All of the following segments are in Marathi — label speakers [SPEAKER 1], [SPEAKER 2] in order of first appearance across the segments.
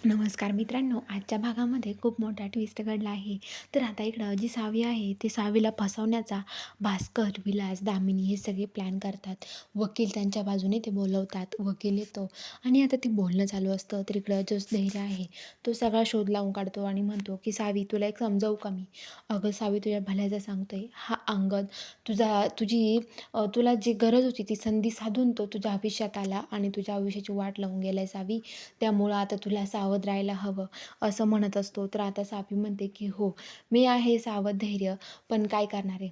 [SPEAKER 1] नमस्कार मित्रांनो, आजच्या भागामध्ये खूप मोठा ट्विस्ट घडला आहे. तर आता इकडं जी सावी आहे, ती सावीला फसवण्याचा भास्कर, विलास, दामिनी हे सगळे प्लॅन करतात. वकील त्यांच्या बाजूने ते बोलवतात. वकील येतो आणि आता ते बोलणं चालू असतं. तर इकडं जो धैर्य आहे, तो सगळा शोध लावून काढतो आणि म्हणतो, की "सावी, तुला एक समजावू का मी? अगं सावी, तुझ्या भल्याचं सांगतोय. हा अंगद तुला जी गरज होती, ती संधी साधून तो तुझ्या आयुष्यात आला आणि तुझ्या आयुष्याची वाट लावून गेलाय सावी. त्यामुळं आता तुला सावध राहायला हवं," असं म्हणत असतो. तर आता सावी म्हणते, की "हो, मी आहे सावध धैर्य, पण काय करणार आहे?"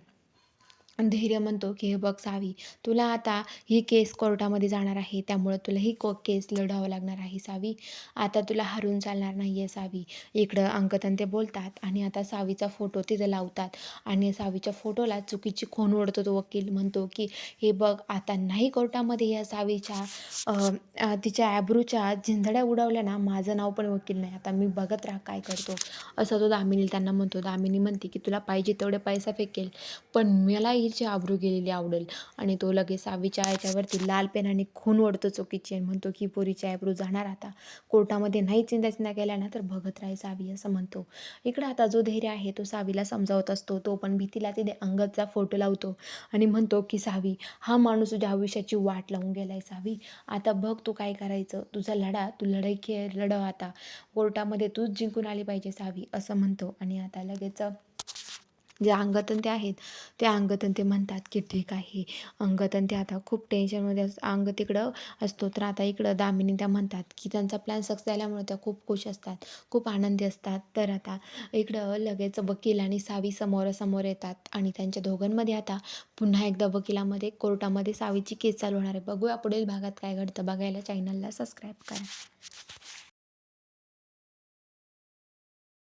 [SPEAKER 1] धैर्य म्हणतो, की "हे बघ सावी, तुला आता ही केस कोर्टामध्ये जाणार आहे, त्यामुळं तुला ही केस लढवावं लागणार आहे सावी. आता तुला हारून चालणार नाही आहे सावी." इकडं अंगद आणि ते बोलतात आणि आता सावीचा फोटो तिथं लावतात आणि सावीच्या फोटोला चुकीची खूण ओढतो तो वकील. म्हणतो, की "हे बघ, आता नाही कोर्टामध्ये या सावीच्या अ, तिच्या ॲब्रूच्या झिंधड्या उडवल्या ना, माझं नाव पण वकील नाही. आता मी बघत राहा काय करतो." असं तो दामिनी त्यांना म्हणतो. दामिनी म्हणते, की "तुला पाहिजे तेवढे पैसा फेकेल, पण मला हिची आबरू गेलेली आवडेल." आणि तो लगेच सावीच्या याच्यावरती लाल पेनाने खून ओढतो चुकीची आणि म्हणतो, की "पोरीची आबरू जाणार आता. कोर्टामध्ये नाही चिंध्या केल्या ना, तर बघत राहाय सावी," असं म्हणतो. इकडं आता जो धैर्य आहे, तो सावीला समजावत असतो. तो पण भीतीला तिथे अंगदचा फोटो लावतो आणि म्हणतो, की "सावी, हा माणूस तुझ्या आयुष्याची वाट लावून गेलाय सावी. आता बघ तू काय करायचं. तुझा लढा तू लढाई लढव आता. कोर्टामध्ये तूच जिंकून आली पाहिजे सावी," असं म्हणतो. आणि आता लगेच जे अंगद ते आहेत, ते अंगद ते म्हणतात, की "ठीक आहे." अंगद ते आता खूप टेन्शनमध्ये अंगद तिकडं असतो. तर आता इकडं दामिनी त्या म्हणतात, की त्यांचा प्लॅन सक्सेस झाल्यामुळे त्या खूप खुश असतात, खूप आनंदी असतात. तर आता इकडं लगेच वकील आणि सावी समोरासमोर येतात आणि त्यांच्या दोघांमध्ये आता पुन्हा एकदा वकिलामध्ये, कोर्टामध्ये सावीची केस चालू होणार आहे. बघूया पुढील भागात काय घडतं. बघायला चॅनलला सबस्क्राईब करा.